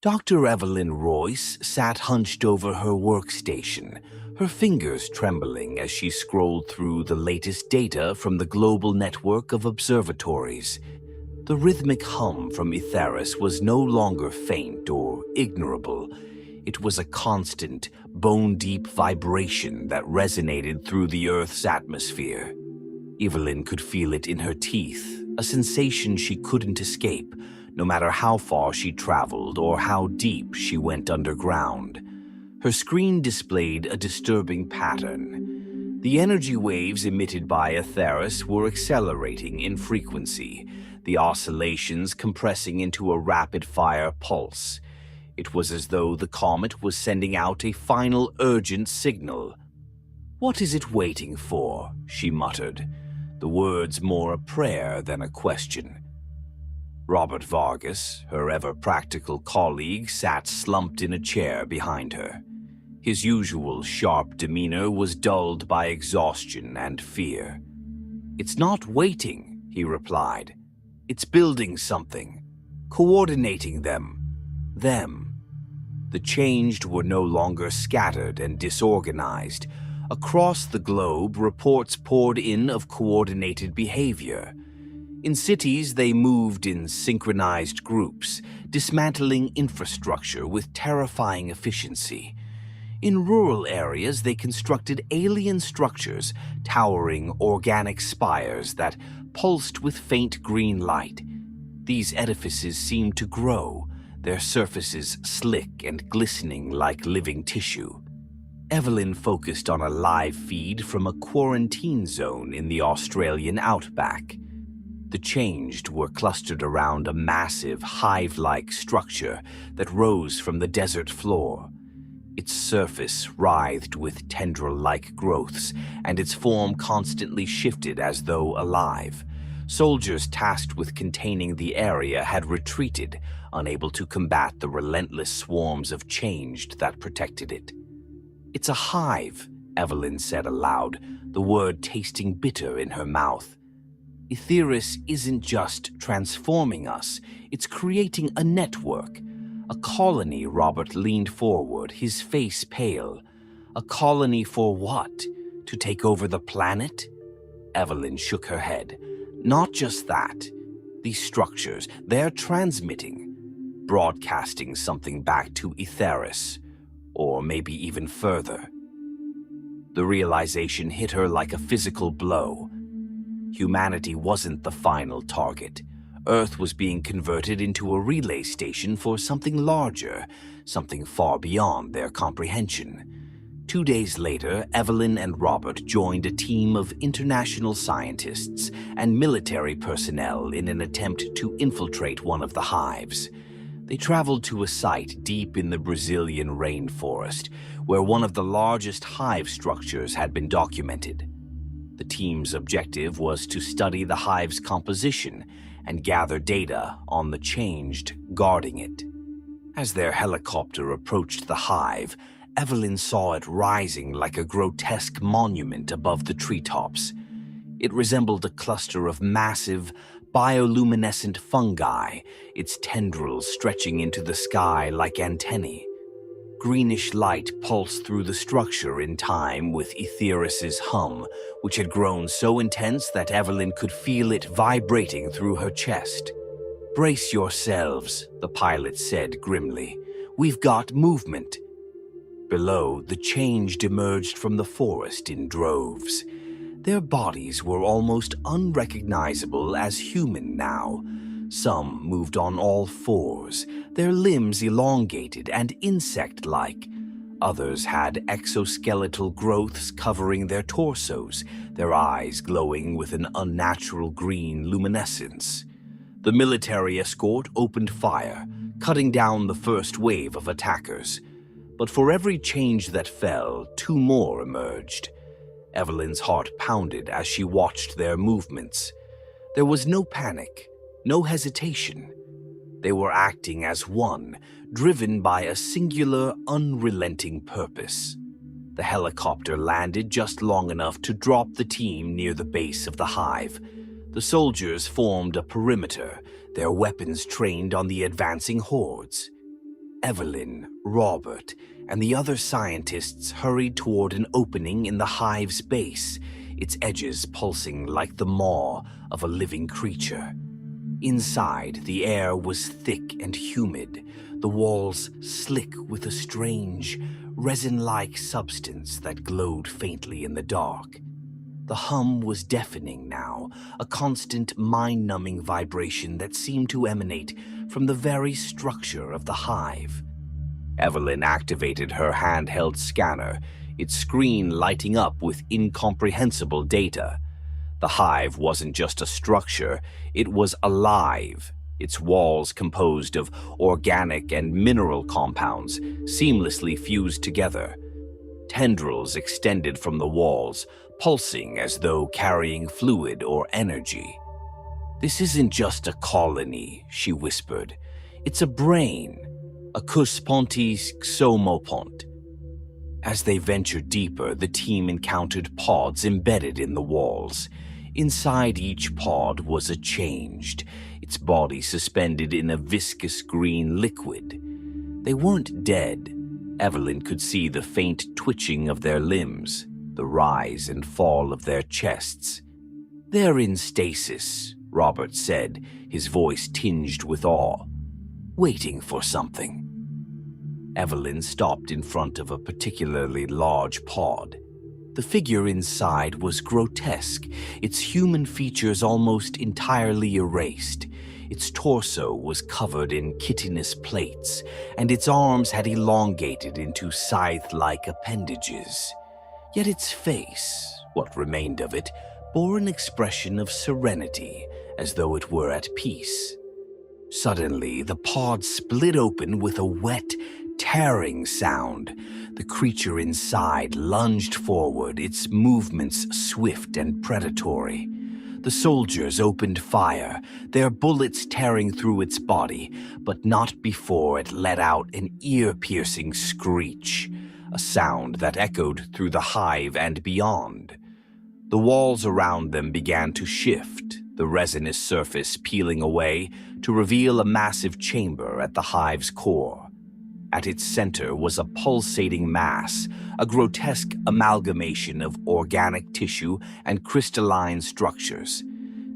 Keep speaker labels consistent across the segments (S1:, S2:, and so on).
S1: Dr. Evelyn Royce sat hunched over her workstation, her fingers trembling as she scrolled through the latest data from the global network of observatories. The rhythmic hum from Aetheris was no longer faint or ignorable. It was a constant, bone-deep vibration that resonated through the Earth's atmosphere. Evelyn could feel it in her teeth, a sensation she couldn't escape, no matter how far she traveled or how deep she went underground. Her screen displayed a disturbing pattern. The energy waves emitted by Aetheris were accelerating in frequency, the oscillations compressing into a rapid-fire pulse. It was as though the comet was sending out a final urgent signal. "What is it waiting for?" she muttered, the words more a prayer than a question. Robert Vargas, her ever-practical colleague, sat slumped in a chair behind her. His usual sharp demeanor was dulled by exhaustion and fear. "It's not waiting," he replied. "It's building something, coordinating them. The changed were no longer scattered and disorganized. Across the globe, reports poured in of coordinated behavior. In cities, they moved in synchronized groups, dismantling infrastructure with terrifying efficiency. In rural areas, they constructed alien structures, towering organic spires that pulsed with faint green light. These edifices seemed to grow, their surfaces slick and glistening like living tissue. Evelyn focused on a live feed from a quarantine zone in the Australian outback. The changed were clustered around a massive, hive-like structure that rose from the desert floor. Its surface writhed with tendril-like growths, and its form constantly shifted as though alive. Soldiers tasked with containing the area had retreated, unable to combat the relentless swarms of changed that protected it. "It's a hive," Evelyn said aloud, the word tasting bitter in her mouth. "Aetheris isn't just transforming us, it's creating a network. A colony." Robert leaned forward, his face pale. "A colony for what? To take over the planet?" Evelyn shook her head. "Not just that. These structures, they're transmitting, broadcasting something back to Aetheris, or maybe even further." The realization hit her like a physical blow. Humanity wasn't the final target. Earth was being converted into a relay station for something larger, something far beyond their comprehension. 2 days later, Evelyn and Robert joined a team of international scientists and military personnel in an attempt to infiltrate one of the hives. They traveled to a site deep in the Brazilian rainforest, where one of the largest hive structures had been documented. The team's objective was to study the hive's composition and gather data on the changed guarding it. As their helicopter approached the hive, Evelyn saw it rising like a grotesque monument above the treetops. It resembled a cluster of massive, bioluminescent fungi, its tendrils stretching into the sky like antennae. Greenish light pulsed through the structure in time with Aetheris's hum, which had grown so intense that Evelyn could feel it vibrating through her chest. "Brace yourselves," the pilot said grimly. "We've got movement." Below, the changed emerged from the forest in droves. Their bodies were almost unrecognizable as human now. Some moved on all fours, their limbs elongated and insect-like. Others had exoskeletal growths covering their torsos, their eyes glowing with an unnatural green luminescence. The military escort opened fire, cutting down the first wave of attackers. But for every change that fell, 2 more emerged. Evelyn's heart pounded as she watched their movements. There was no panic, no hesitation. They were acting as one, driven by a singular, unrelenting purpose. The helicopter landed just long enough to drop the team near the base of the hive. The soldiers formed a perimeter, their weapons trained on the advancing hordes. Evelyn, Robert, and the other scientists hurried toward an opening in the hive's base, its edges pulsing like the maw of a living creature. Inside, the air was thick and humid, the walls slick with a strange, resin-like substance that glowed faintly in the dark. The hum was deafening now, a constant mind-numbing vibration that seemed to emanate from the very structure of the hive. Evelyn activated her handheld scanner, its screen lighting up with incomprehensible data. The hive wasn't just a structure, it was alive, its walls composed of organic and mineral compounds seamlessly fused together. Tendrils extended from the walls, pulsing as though carrying fluid or energy. "This isn't just a colony," she whispered. "It's a brain, a cuspontis xomopont." As they ventured deeper, the team encountered pods embedded in the walls. Inside each pod was a changed, its body suspended in a viscous green liquid. They weren't dead. Evelyn could see the faint twitching of their limbs, the rise and fall of their chests. "They're in stasis," Robert said, his voice tinged with awe. "Waiting for something." Evelyn stopped in front of a particularly large pod. The figure inside was grotesque, its human features almost entirely erased. Its torso was covered in chitinous plates, and its arms had elongated into scythe-like appendages. Yet its face, what remained of it, bore an expression of serenity, as though it were at peace. Suddenly, the pod split open with a wet, tearing sound. The creature inside lunged forward, its movements swift and predatory. The soldiers opened fire, their bullets tearing through its body, but not before it let out an ear-piercing screech, a sound that echoed through the hive and beyond. The walls around them began to shift, the resinous surface peeling away to reveal a massive chamber at the hive's core. At its center was a pulsating mass, a grotesque amalgamation of organic tissue and crystalline structures.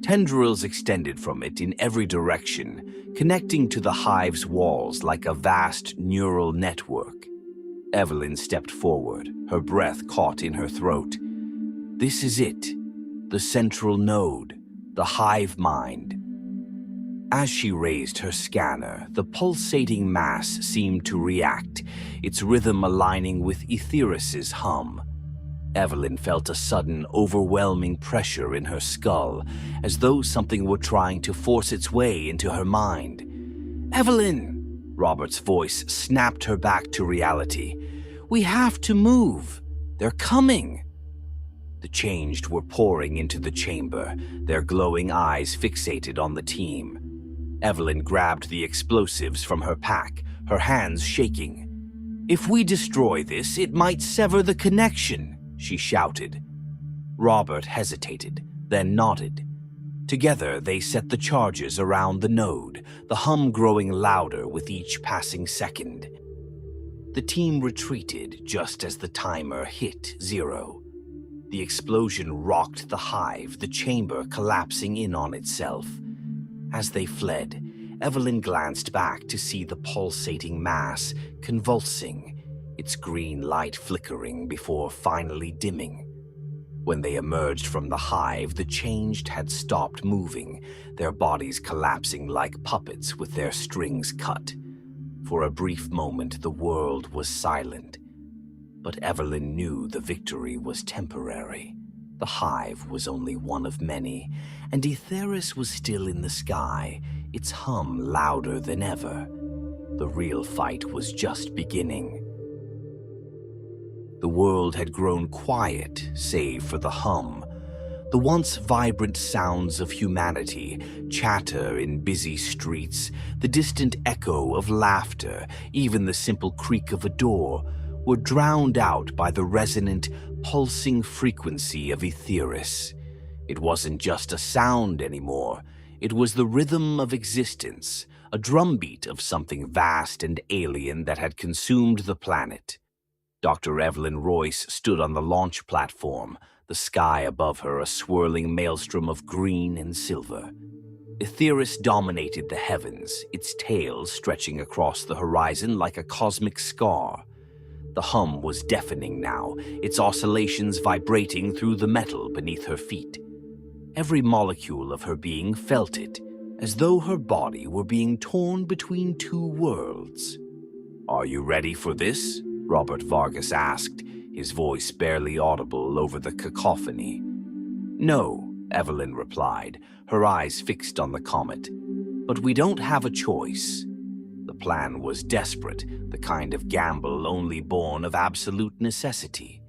S1: Tendrils extended from it in every direction, connecting to the hive's walls like a vast neural network. Evelyn stepped forward, her breath caught in her throat. This is it, the central node, the hive mind. As she raised her scanner, the pulsating mass seemed to react, its rhythm aligning with Aetheris's hum. Evelyn felt a sudden, overwhelming pressure in her skull, as though something were trying to force its way into her mind. "Evelyn!" Robert's voice snapped her back to reality. "We have to move. They're coming." The changed were pouring into the chamber, their glowing eyes fixated on the team. Evelyn grabbed the explosives from her pack, her hands shaking. "If we destroy this, it might sever the connection," she shouted. Robert hesitated, then nodded. Together, they set the charges around the node, the hum growing louder with each passing second. The team retreated just as the timer hit 0. The explosion rocked the hive, the chamber collapsing in on itself. As they fled, Evelyn glanced back to see the pulsating mass convulsing, its green light flickering before finally dimming. When they emerged from the hive, the changed had stopped moving, their bodies collapsing like puppets with their strings cut. For a brief moment, the world was silent. But Evelyn knew the victory was temporary. The hive was only one of many, and Aetheris was still in the sky, its hum louder than ever. The real fight was just beginning. The world had grown quiet, save for the hum. The once vibrant sounds of humanity, chatter in busy streets, the distant echo of laughter, even the simple creak of a door, were drowned out by the resonant, pulsing frequency of Aetheris. It wasn't just a sound anymore. It was the rhythm of existence, a drumbeat of something vast and alien that had consumed the planet. Dr. Evelyn Royce stood on the launch platform, the sky above her a swirling maelstrom of green and silver. Aetheris dominated the heavens, its tail stretching across the horizon like a cosmic scar. The hum was deafening now, its oscillations vibrating through the metal beneath her feet. Every molecule of her being felt it, as though her body were being torn between two worlds. "Are you ready for this?" Robert Vargas asked, his voice barely audible over the cacophony. "No," Evelyn replied, her eyes fixed on the comet. "But we don't have a choice." The plan was desperate, the kind of gamble only born of absolute necessity.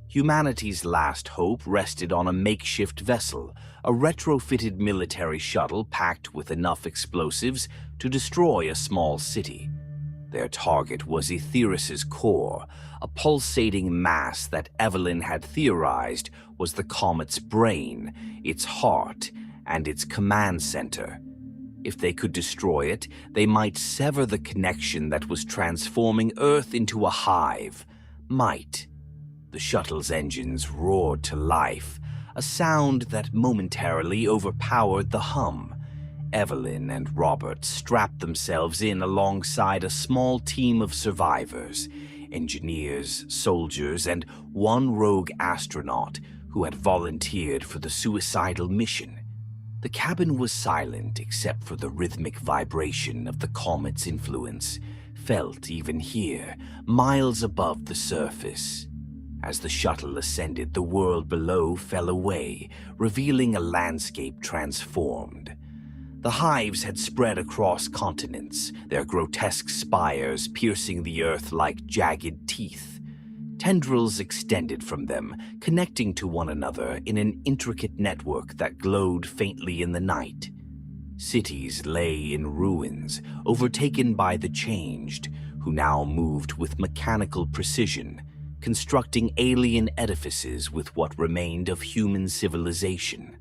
S1: Humanity's last hope rested on a makeshift vessel, a retrofitted military shuttle packed with enough explosives to destroy a small city. Their target was Aetheris's core, a pulsating mass that Evelyn had theorized was the comet's brain, its heart, and its command center. If they could destroy it, they might sever the connection that was transforming Earth into a hive. Might. The shuttle's engines roared to life, a sound that momentarily overpowered the hum. Evelyn and Robert strapped themselves in alongside a small team of survivors, engineers, soldiers, and one rogue astronaut who had volunteered for the suicidal mission. The cabin was silent except for the rhythmic vibration of the comet's influence, felt even here, miles above the surface. As the shuttle ascended, the world below fell away, revealing a landscape transformed. The hives had spread across continents, their grotesque spires piercing the earth like jagged teeth. Tendrils extended from them, connecting to one another in an intricate network that glowed faintly in the night. Cities lay in ruins, overtaken by the Changed, who now moved with mechanical precision, constructing alien edifices with what remained of human civilization.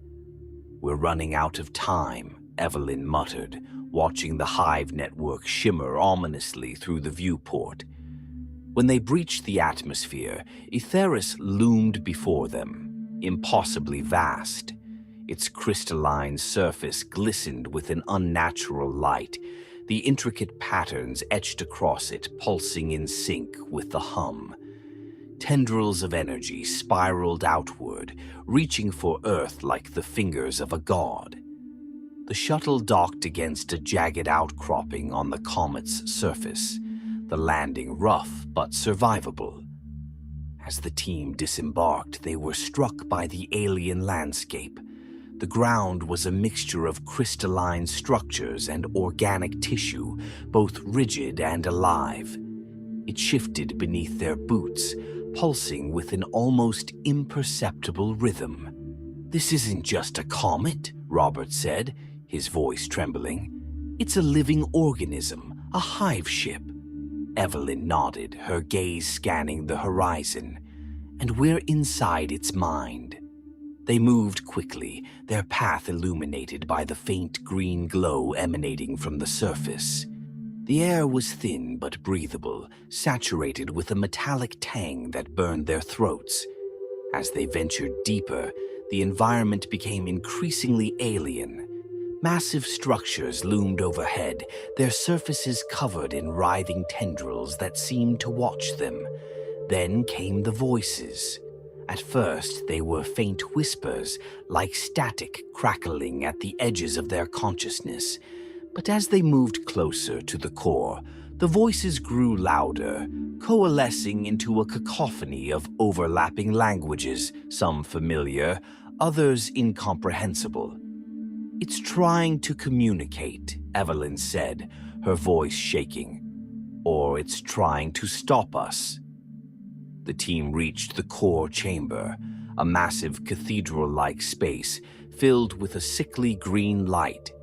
S1: "We're running out of time," Evelyn muttered, watching the hive network shimmer ominously through the viewport. When they breached the atmosphere, Aetheris loomed before them, impossibly vast. Its crystalline surface glistened with an unnatural light, the intricate patterns etched across it pulsing in sync with the hum. Tendrils of energy spiraled outward, reaching for Earth like the fingers of a god. The shuttle docked against a jagged outcropping on the comet's surface, the landing rough but survivable. As the team disembarked, they were struck by the alien landscape. The ground was a mixture of crystalline structures and organic tissue, both rigid and alive. It shifted beneath their boots, pulsing with an almost imperceptible rhythm. "This isn't just a comet," Robert said, his voice trembling. "It's a living organism, a hive ship." Evelyn nodded, her gaze scanning the horizon. "And we're inside its mind." They moved quickly, their path illuminated by the faint green glow emanating from the surface. The air was thin but breathable, saturated with a metallic tang that burned their throats. As they ventured deeper, the environment became increasingly alien. Massive structures loomed overhead, their surfaces covered in writhing tendrils that seemed to watch them. Then came the voices. At first, they were faint whispers, like static crackling at the edges of their consciousness. But as they moved closer to the core, the voices grew louder, coalescing into a cacophony of overlapping languages, some familiar, others incomprehensible. "It's trying to communicate," Evelyn said, her voice shaking. "Or it's trying to stop us." The team reached the core chamber, a massive cathedral-like space filled with a sickly green light.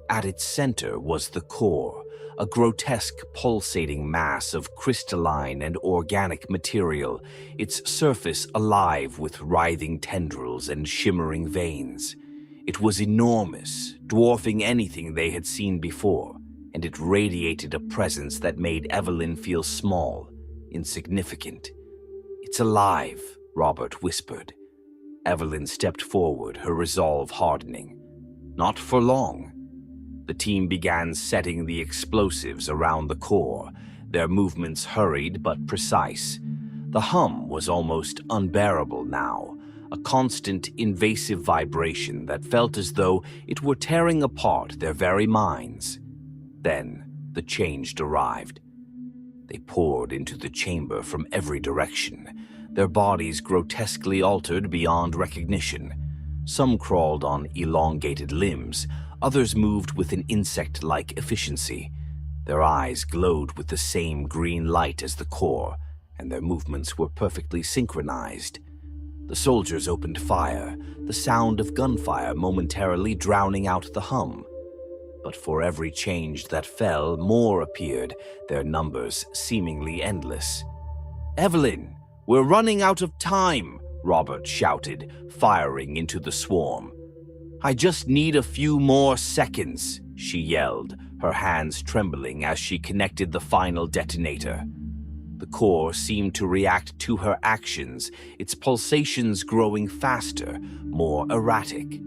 S1: At its center was the core, a grotesque pulsating mass of crystalline and organic material, its surface alive with writhing tendrils and shimmering veins. It was enormous, dwarfing anything they had seen before, and it radiated a presence that made Evelyn feel small, insignificant. "It's alive," Robert whispered. Evelyn stepped forward, her resolve hardening. Not for long. The team began setting the explosives around the core, their movements hurried but precise. The hum was almost unbearable now, a constant, invasive vibration that felt as though it were tearing apart their very minds. Then the change arrived. They poured into the chamber from every direction, their bodies grotesquely altered beyond recognition. Some crawled on elongated limbs, others moved with an insect-like efficiency. Their eyes glowed with the same green light as the core, and their movements were perfectly synchronized. The soldiers opened fire, the sound of gunfire momentarily drowning out the hum. But for every change that fell, more appeared, their numbers seemingly endless. "Evelyn, we're running out of time," Robert shouted, firing into the swarm. "I just need a few more seconds," she yelled, her hands trembling as she connected the final detonator. The core seemed to react to her actions, its pulsations growing faster, more erratic.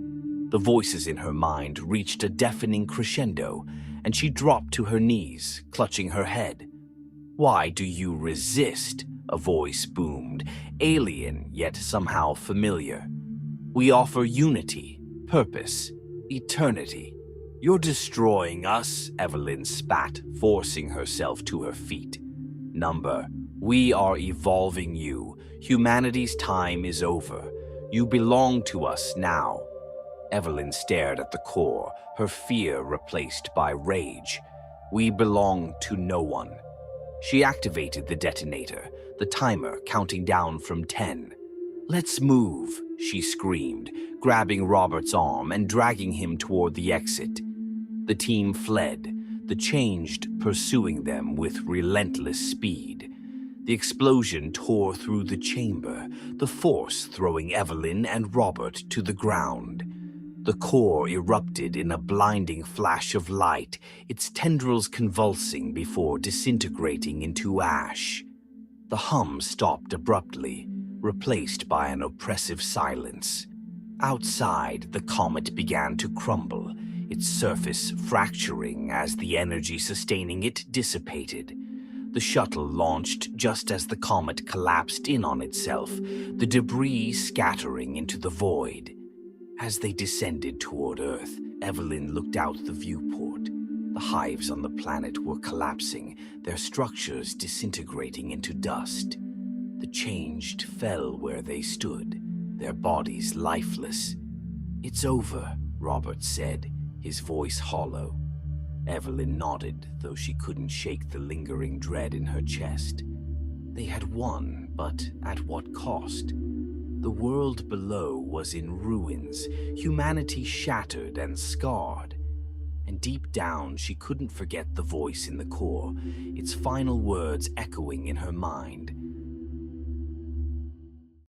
S1: The voices in her mind reached a deafening crescendo, and she dropped to her knees, clutching her head. "Why do you resist?" a voice boomed, alien yet somehow familiar. "We offer unity, purpose, eternity. You're destroying us," Evelyn spat, forcing herself to her feet. "Number, we are evolving you. Humanity's time is over. You belong to us now." Evelyn stared at the core, her fear replaced by rage. "We belong to no one." She activated the detonator, the timer counting down from 10. "Let's move," she screamed, grabbing Robert's arm and dragging him toward the exit. The team fled, the Changed pursuing them with relentless speed. The explosion tore through the chamber, the force throwing Evelyn and Robert to the ground. The core erupted in a blinding flash of light, its tendrils convulsing before disintegrating into ash. The hum stopped abruptly, replaced by an oppressive silence. Outside, the comet began to crumble, its surface fracturing as the energy sustaining it dissipated. The shuttle launched just as the comet collapsed in on itself, the debris scattering into the void. As they descended toward Earth, Evelyn looked out the viewport. The hives on the planet were collapsing, their structures disintegrating into dust. The Changed fell where they stood, their bodies lifeless. "It's over," Robert said, his voice hollow. Evelyn nodded, though she couldn't shake the lingering dread in her chest. They had won, but at what cost? The world below was in ruins, humanity shattered and scarred. And deep down, she couldn't forget the voice in the core, its final words echoing in her mind.